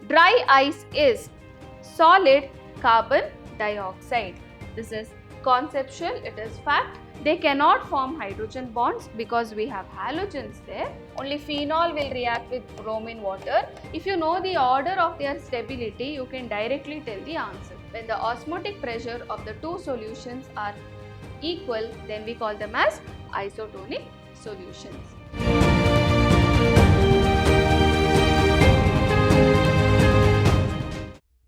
Dry ice is solid carbon dioxide. This is conceptual, it is fact. They cannot form hydrogen bonds because we have halogens there. Only phenol will react with bromine water. If you know the order of their stability, you can directly tell the answer. When the osmotic pressure of the two solutions are equal, then we call them as isotonic solutions.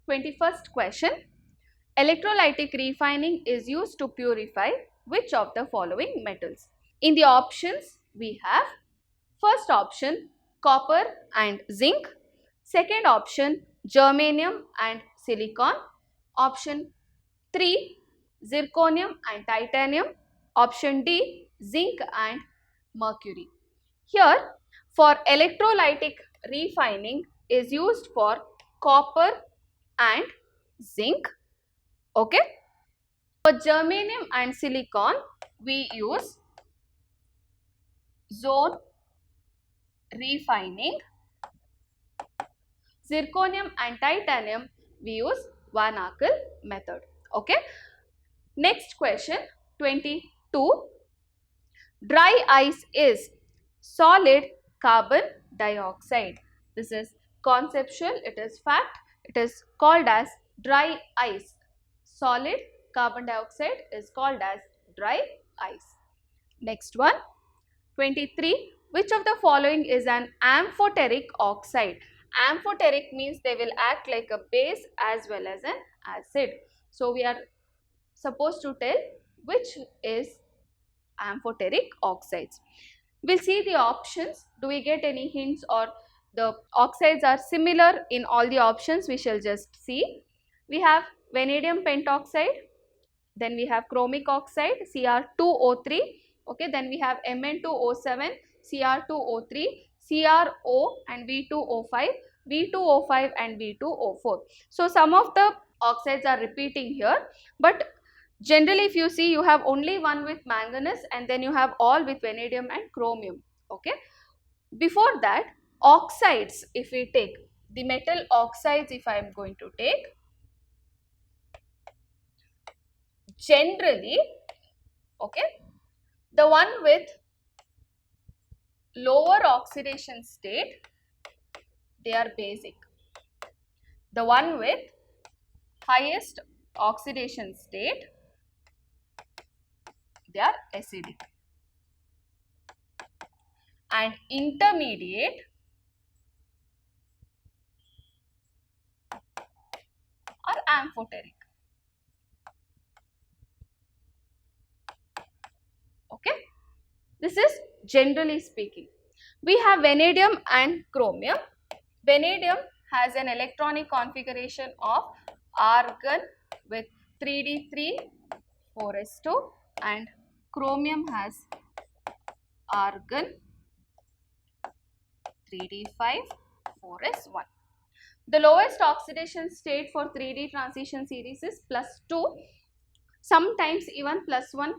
21st question. Electrolytic refining is used to purify which of the following metals? In the options, we have first option copper and zinc, second option germanium and silicon, option 3 zirconium and titanium, option D zinc and mercury. Here, for electrolytic refining is used for copper and zinc. Okay. For germanium and silicon, we use zone refining. Zirconium and titanium, we use Van Ackle method. Okay. Next question, 22. Dry ice is solid carbon dioxide. This is conceptual, it is fact. It is called as dry ice. Solid carbon dioxide is called as dry ice. Next one, 23. Which of the following is an amphoteric oxide? Amphoteric means they will act like a base as well as an acid. So we are supposed to tell which is amphoteric oxides. We'll see the options. Do we get any hints, or the oxides are similar in all the options? We shall just see. We have vanadium pentoxide, then we have chromic oxide Cr2O3, okay, then we have Mn2O7, Cr2O3, CrO and V2O5, V2O5 and V2O4. So some of the oxides are repeating here, but generally if you see, you have only one with manganese and then you have all with vanadium and chromium. Okay. Before that, oxides, if we take the metal oxides, if I am going to take, generally, okay, the one with lower oxidation state, they are basic. The one with highest oxidation state, they are acidic. And intermediate are amphoteric. Okay. This is generally speaking. We have vanadium and chromium. Vanadium has an electronic configuration of argon with 3d3 4s2 and chromium has argon 3d5 4s1. The lowest oxidation state for 3d transition series is +2. Sometimes even +1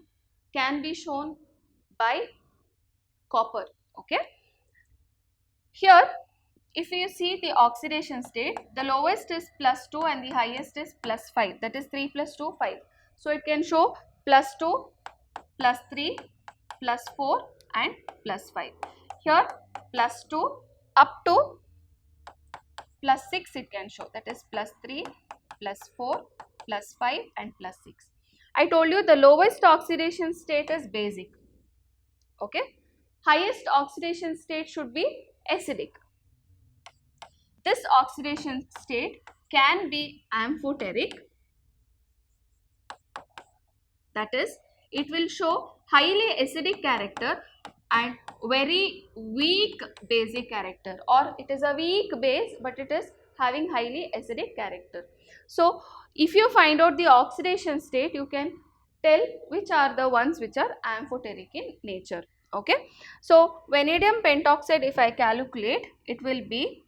can be shown by copper. Okay. Here, if you see the oxidation state, the lowest is +2 and the highest is +5. That is 3 + 2, 5. So it can show +2, +3, +4 and +5. Here +2 up to +6 it can show. That is +3, +4, +5 and +6. I told you the lowest oxidation state is basic. Okay. Highest oxidation state should be acidic. This oxidation state can be amphoteric. That is, it will show highly acidic character and very weak basic character, or it is a weak base but it is having highly acidic character. So if you find out the oxidation state, you can tell which are the ones which are amphoteric in nature. Okay. So vanadium pentoxide, if I calculate, it will be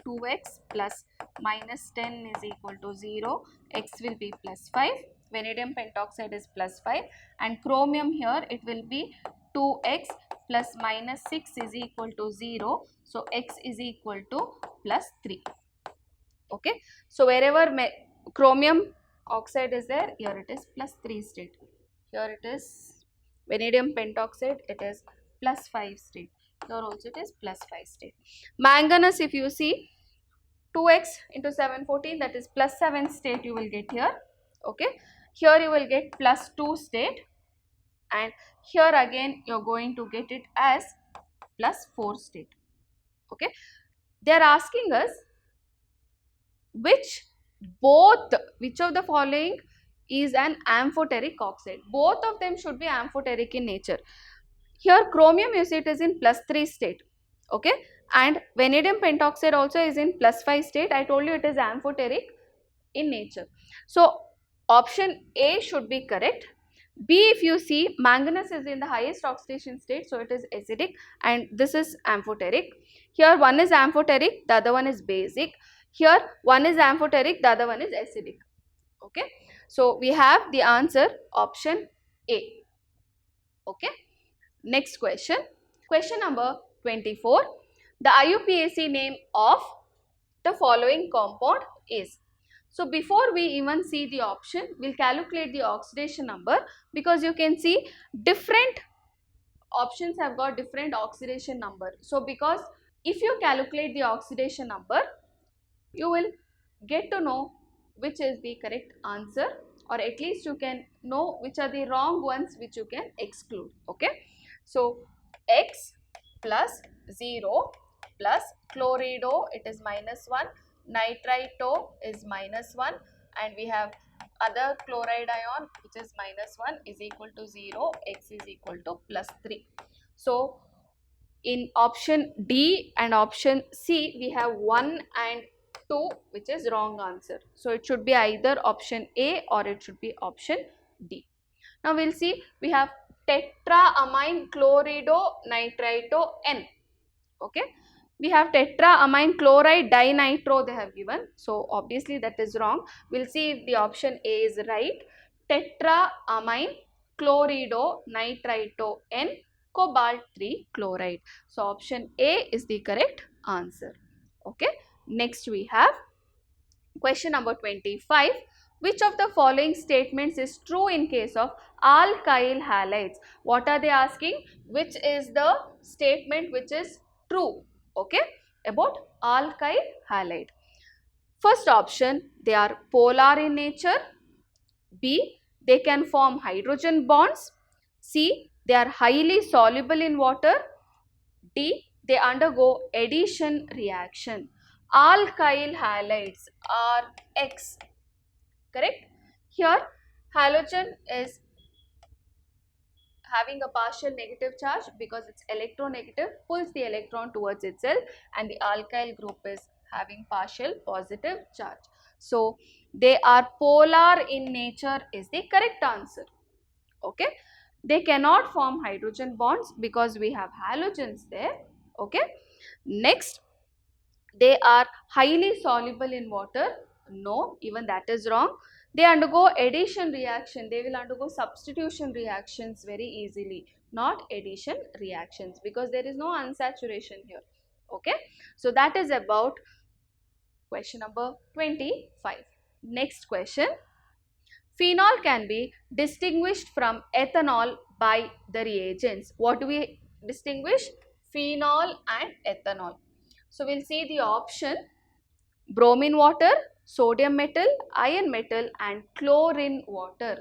2x plus -10 is equal to 0, x will be +5, vanadium pentoxide is +5, and chromium here it will be 2x plus -6 is equal to 0, so x is equal to plus 3. Okay, so wherever chromium oxide is there, here it is plus 3 state. Here it is vanadium pentoxide, it is plus 5 state. Here also it is plus 5 state. Manganese, if you see 2x into 714, that is plus 7 state you will get here. Okay, here you will get plus 2 state, and here again you are going to get it as plus 4 state. Okay, they are asking us which of the following is an amphoteric oxide. Both of them should be amphoteric in nature. Here chromium you see it is in plus 3 state. Okay, and vanadium pentoxide also is in plus 5 state. I told you it is amphoteric in nature. So option A should be correct. B, if you see, manganese is in the highest oxidation state, so it is acidic, and this is amphoteric. Here one is amphoteric, the other one is basic. Here one is amphoteric, the other one is acidic. Okay, so we have the answer option A. Okay, next question. Question number 24. The IUPAC name of the following compound is. So before we even see the option, we'll calculate the oxidation number, because you can see different options have got different oxidation number. So because if you calculate the oxidation number, you will get to know which is the correct answer, or at least you can know which are the wrong ones which you can exclude. Okay, so X plus 0 plus chlorido, it is minus 1, nitrito is minus 1, and we have other chloride ion which is minus 1 is equal to 0, X is equal to plus 3. So in option D and option C we have 1 and 2 which is wrong answer. So it should be either option A or it should be option D. Now we'll see, we have tetraamine chlorido nitrito N. Okay, we have tetraamine chloride dinitro they have given, so obviously that is wrong. We'll see if the option A is right. Tetraamine chlorido nitrito N cobalt 3 chloride. So option A is the correct answer. Okay, next we have question number 25. Which of the following statements is true in case of alkyl halides? What are they asking? Which is the statement which is true, okay, about alkyl halide? First option, they are polar in nature. B, they can form hydrogen bonds. C, they are highly soluble in water. D, they undergo addition reaction. Alkyl halides are X. Correct? Here halogen is having a partial negative charge because it's electronegative, pulls the electron towards itself, and the alkyl group is having partial positive charge. So they are polar in nature is the correct answer. Okay, they cannot form hydrogen bonds because we have halogens there. Okay, next, they are highly soluble in water. No, even that is wrong. They undergo addition reaction. They will undergo substitution reactions very easily, not addition reactions, because there is no unsaturation here. Okay, so that is about question number 25. Next question. Phenol can be distinguished from ethanol by the reagents. What do we distinguish? Phenol and ethanol. So we'll see the option: bromine water, sodium metal, iron metal, and chlorine water.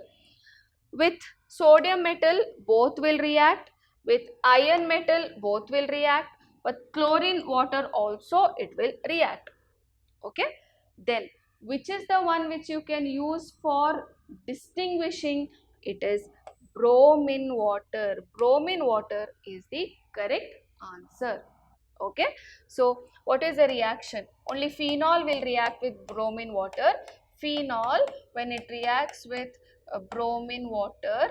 With sodium metal both will react, with iron metal both will react, but chlorine water also it will react. Okay, then which is the one which you can use for distinguishing? It is bromine water. Bromine water is the correct answer. Okay, so what is the reaction? Only phenol will react with bromine water. Phenol, when it reacts with bromine water,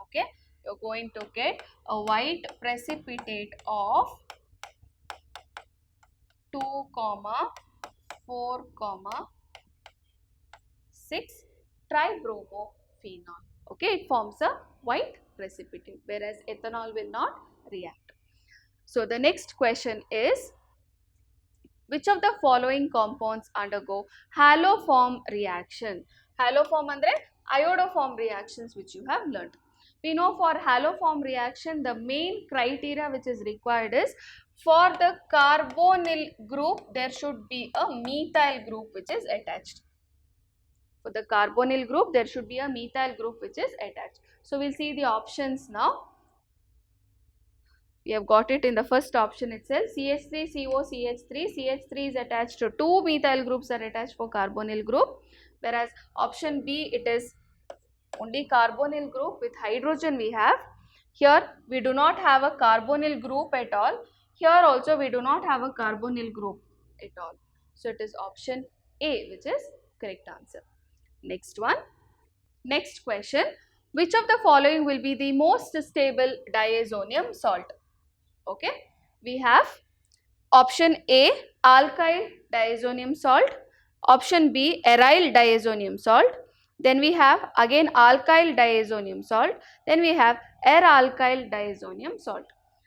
okay, you're going to get a white precipitate of 2, 4, 6 tribromophenol. Okay, it forms a white precipitate, whereas ethanol will not react. So the next question is, which of the following compounds undergo haloform reaction? Haloform andre iodoform reactions which you have learnt. We know for haloform reaction the main criteria which is required is for the carbonyl group there should be a methyl group which is attached. For the carbonyl group there should be a methyl group which is attached. So we'll see the options now. We have got it in the first option itself. CH3, CO, CH3. CH3 is attached to 2 methyl groups are attached for carbonyl group. Whereas option B, it is only carbonyl group with hydrogen we have. Here we do not have a carbonyl group at all. Here also we do not have a carbonyl group at all. So it is option A which is correct answer. Next one. Next question. Which of the following will be the most stable diazonium salt? Okay, we have option A, alkyl diazonium salt, option B, aryl diazonium salt, then we have again alkyl diazonium salt, then we have aryl diazonium salt.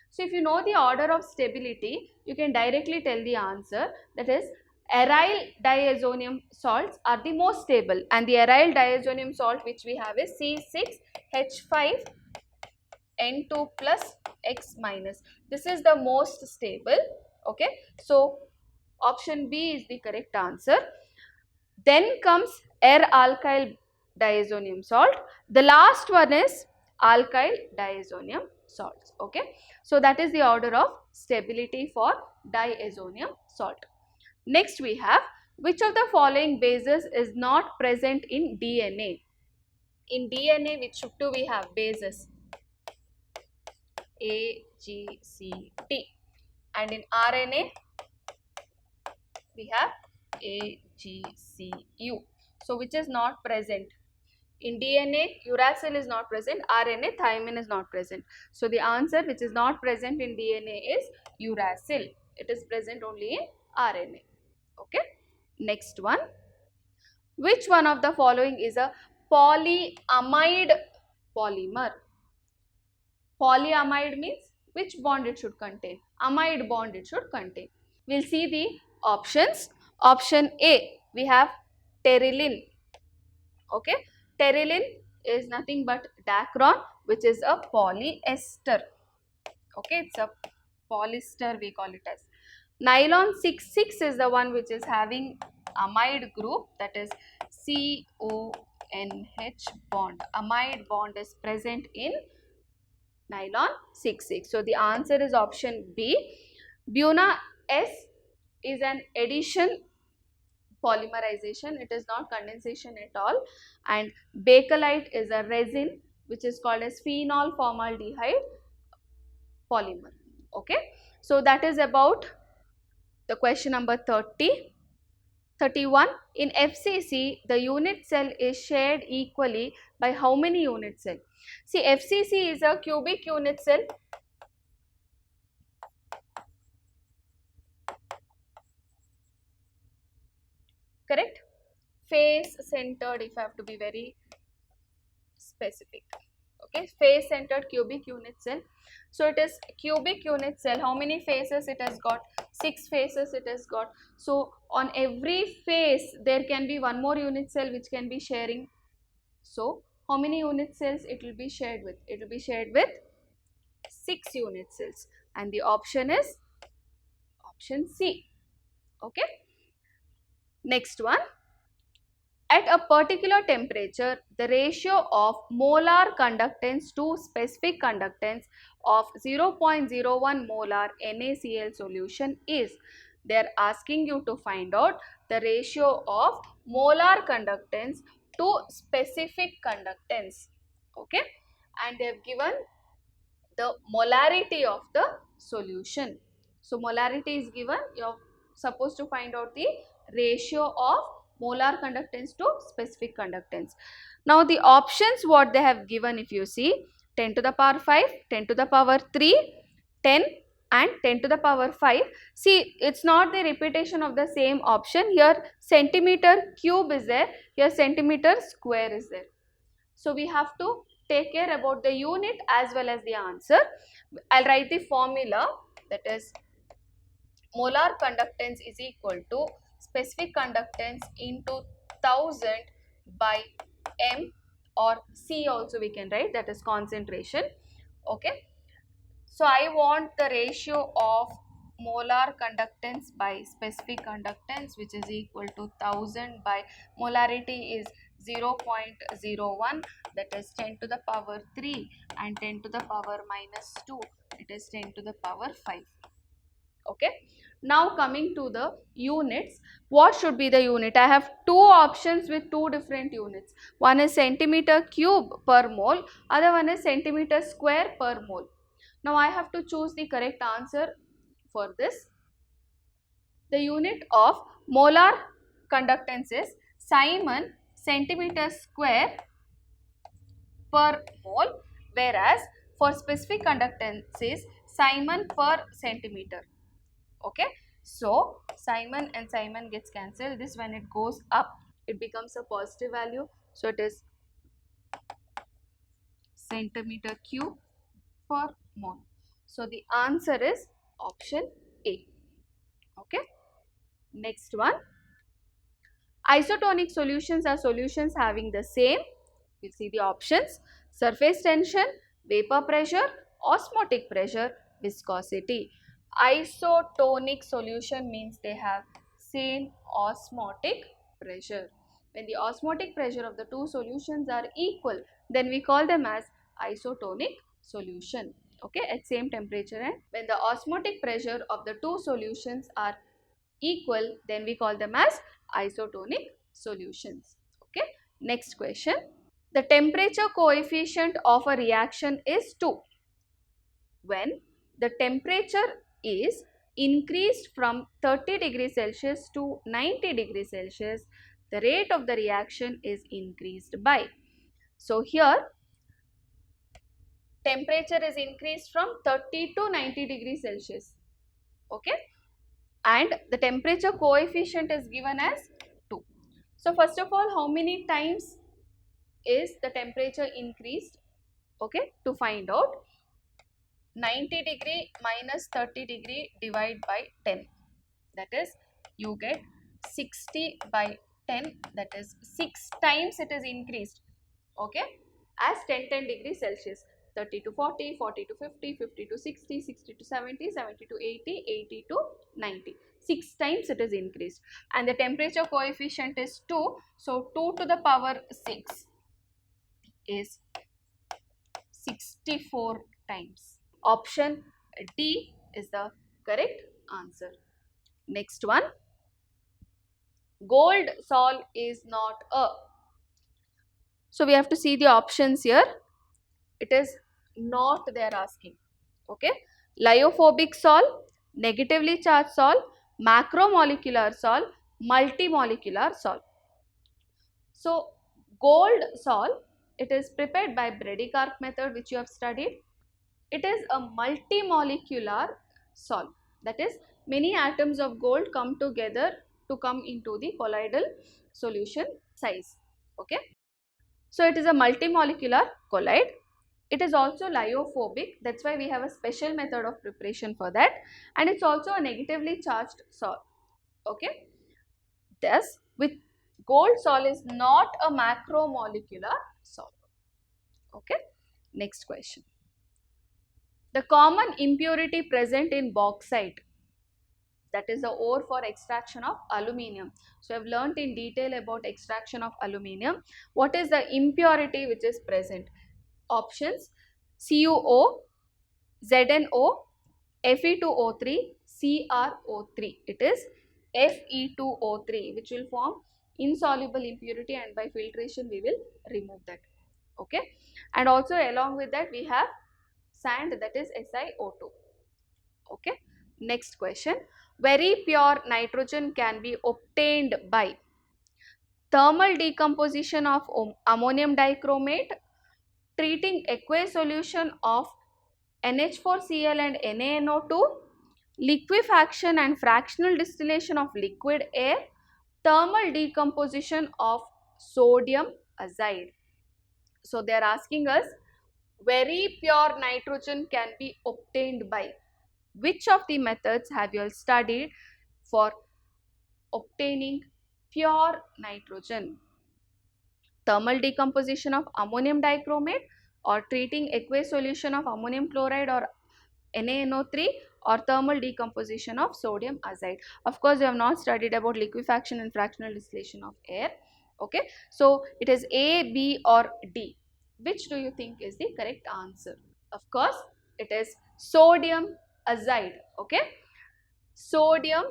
So if you know the order of stability, you can directly tell the answer, that is aryl diazonium salts are the most stable, and the aryl diazonium salt which we have is C6H5 N2 plus X minus. This is the most stable. Okay, so option B is the correct answer. Then comes aryl diazonium salt. The last one is alkyl diazonium salts. Okay, so that is the order of stability for diazonium salt. Next we have, which of the following bases is not present in DNA? In DNA, which do we have bases? A, G, C, T, and in RNA we have A, G, C, U. So which is not present? In DNA, uracil is not present, RNA, thymine is not present. So the answer which is not present in DNA is uracil. It is present only in RNA. Okay. Next one. Which one of the following is a polyamide polymer? Polyamide means which bond it should contain? Amide bond it should contain. We'll see the options. Option A, we have pteryline. Okay, pteryline is nothing but dacron, which is a polyester. Okay, it's a polyester we call it as. Nylon 6,6 is the one which is having amide group, that is CONH bond. Amide bond is present in nylon 6,6. So the answer is option B. Buna S is an addition polymerization. It is not condensation at all. And bakelite is a resin which is called as phenol formaldehyde polymer. Okay. So that is about the question number 30. 31. In FCC, the unit cell is shared equally by how many unit cells? See, FCC is a cubic unit cell. Correct? Face centered, if I have to be very specific. Okay, face centered cubic unit cell. So it is cubic unit cell. How many faces it has got? 6 faces it has got. So on every face there can be one more unit cell which can be sharing. So how many unit cells it will be shared with? It will be shared with 6 unit cells, and the option is option C. Okay. Next one. At a particular temperature, the ratio of molar conductance to specific conductance of 0.01 molar NaCl solution is. They are asking you to find out the ratio of molar conductance to specific conductance. Okay, and they have given the molarity of the solution. So molarity is given. You are supposed to find out the ratio of molar conductance to specific conductance. Now the options what they have given, if you see, 10 to the power 5, 10 to the power 3, 10 and 10 to the power 5. See, it's not the repetition of the same option. Here centimeter cube is there, here centimeter square is there. So we have to take care about the unit as well as the answer. I'll write the formula. that is molar conductance is equal to specific conductance into 1000 by m, or C also we can write, that is concentration. Okay, so I want the ratio of molar conductance by specific conductance, which is equal to 1000 by molarity is 0.01, that is 10 to the power 3, and 10 to the power minus 2, it is 10 to the power 5. Okay, now coming to the units, what should be the unit? I have two options with two different units. One is centimeter cube per mole, other one is centimeter square per mole. Now I have to choose the correct answer for this. The unit of molar conductance is Simon centimeter square per mole, whereas for specific conductance is Simon per centimeter. Okay, so Simon and Simon gets cancelled. This, when it goes up, it becomes a positive value, so it is centimeter cube per mole. So the answer is option A. Okay, next one, isotonic solutions are solutions having the same, we'll see the options: surface tension, vapor pressure, osmotic pressure, viscosity. Isotonic solution means they have same osmotic pressure. When the osmotic pressure of the two solutions are equal, then we call them as isotonic solution. Okay, at same temperature, and when the osmotic pressure of the two solutions are equal, then we call them as isotonic solutions. Okay, next question. The temperature coefficient of a reaction is 2 when the temperature is increased from 30 degrees Celsius to 90 degrees Celsius. The rate of the reaction is increased by. So here temperature is increased from 30 to 90 degrees Celsius. Okay, and the temperature coefficient is given as 2. So first of all, how many times is the temperature increased? Okay, to find out, 90 degree minus 30 degree divide by 10, that is you get 60 by 10, that is 6 times it is increased. Okay, as 10 degrees Celsius, 30 to 40, 40 to 50, 50 to 60, 60 to 70, 70 to 80, 80 to 90. 6 times it is increased, and the temperature coefficient is 2. So 2 to the power 6 is 64 times. Option D is the correct answer. Next one, gold sol is not a. So we have to see the options here. It is not, they are asking. Okay, lyophobic sol, negatively charged sol, macromolecular sol, multimolecular sol. So gold sol, it is prepared by Brady-Karp method, which you have studied. It is a multimolecular sol, that is many atoms of gold come together to come into the colloidal solution size. Okay, so it is a multimolecular colloid. It is also lyophobic, that's why we have a special method of preparation for that, and it's also a negatively charged sol. Okay, thus with gold sol is not a macromolecular sol. Okay, next question. The common impurity present in bauxite, that is the ore for extraction of aluminium. So I have learnt in detail about extraction of aluminium. What is the impurity which is present? Options: CuO, ZnO, Fe2O3, CrO3. It is Fe2O3, which will form insoluble impurity, and by filtration we will remove that. Okay, and also along with that we have sand, that is SiO2. Okay, next question. Very pure nitrogen can be obtained by thermal decomposition of ammonium dichromate, treating aqueous solution of NH4Cl and NaNO2, liquefaction and fractional distillation of liquid air, thermal decomposition of sodium azide. So they are asking us, very pure nitrogen can be obtained by. Which of the methods have you all studied for obtaining pure nitrogen? Thermal decomposition of ammonium dichromate, or treating aqueous solution of ammonium chloride or NaNO3, or thermal decomposition of sodium azide. Of course, you have not studied about liquefaction and fractional distillation of air. Okay, so it is A, B or D. Which do you think is the correct answer? Of course, it is sodium azide. Okay, sodium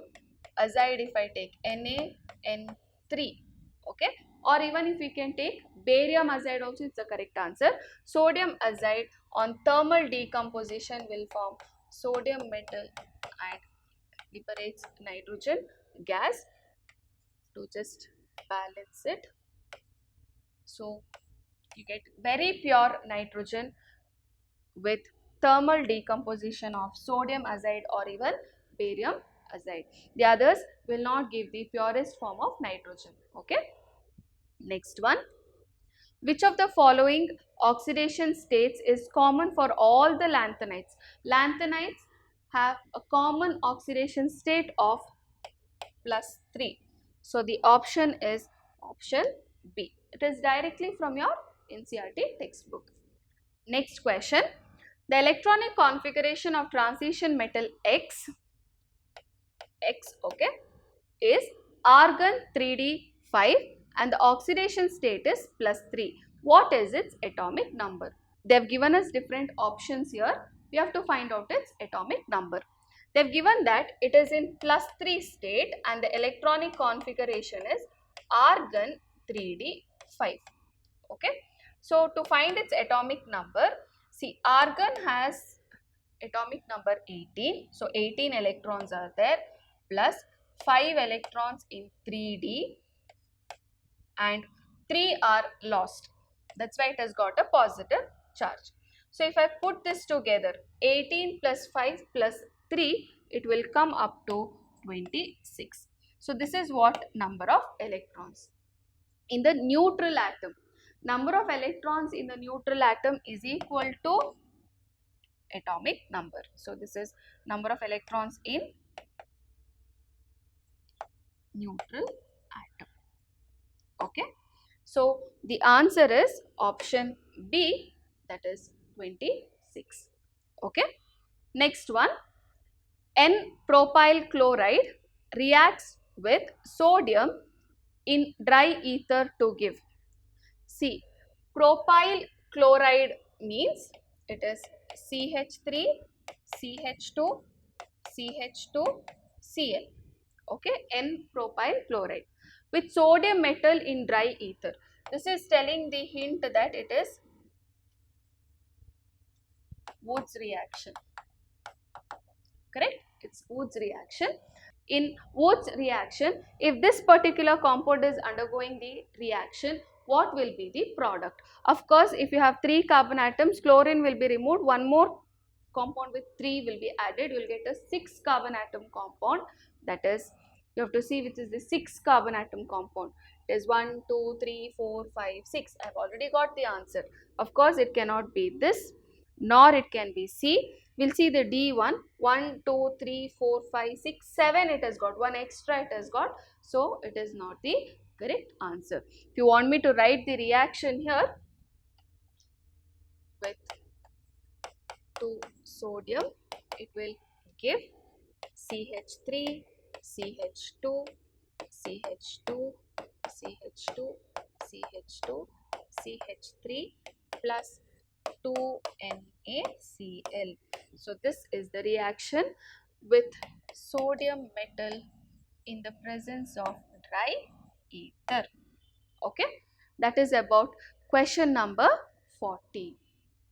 azide, if I take NaN3, okay, or even if we can take barium azide also, it's the correct answer. Sodium azide on thermal decomposition will form sodium metal and liberates nitrogen gas. To just balance it, so you get very pure nitrogen with thermal decomposition of sodium azide or even barium azide. The others will not give the purest form of nitrogen. Okay. Next one. Which of the following oxidation states is common for all the lanthanides? Lanthanides have a common oxidation state of +3. So the option is option B. It is directly from your NCERT textbook. Next question. The electronic configuration of transition metal X, okay, is argon 3d5 and the oxidation state is +3. What is its atomic number? They have given us different options here. We have to find out its atomic number. They have given that it is in +3 state and the electronic configuration is argon 3d5. Okay. So to find its atomic number, see, argon has atomic number 18. So 18 electrons are there, plus 5 electrons in 3d and 3 are lost. That's why it has got a positive charge. So if I put this together, 18 plus 5 plus 3, it will come up to 26. So this is what number of electrons. In the neutral atom, number of electrons in the neutral atom is equal to atomic number. So this is number of electrons in neutral atom. Okay. So the answer is option B, that is 26. Okay. Next one. N-propyl chloride reacts with sodium in dry ether to give. See, propyl chloride means it is CH3, CH2, CH2, Cl. Okay, N-propyl chloride with sodium metal in dry ether. This is telling the hint that it is Woods reaction. Correct? It's Woods reaction. In Woods reaction, if this particular compound is undergoing the reaction, what will be the product? Of course, if you have 3 carbon atoms, chlorine will be removed, one more compound with 3 will be added, you will get a 6 carbon atom compound. That is, you have to see which is the 6 carbon atom compound. It is 1, 2, 3, 4, 5, 6. I have already got the answer. Of course, it cannot be this, nor it can be C. We'll see the D one. 1, 2, 3, 4, 5, 6, 7 it has got. 1 extra it has got. So, it is not the correct answer. If you want me to write the reaction here with 2 sodium, it will give CH3, CH2, CH2, CH2, CH2, CH3 plus 2NaCl. So this is the reaction with sodium metal in the presence of dry ether. Okay, that is about question number 40.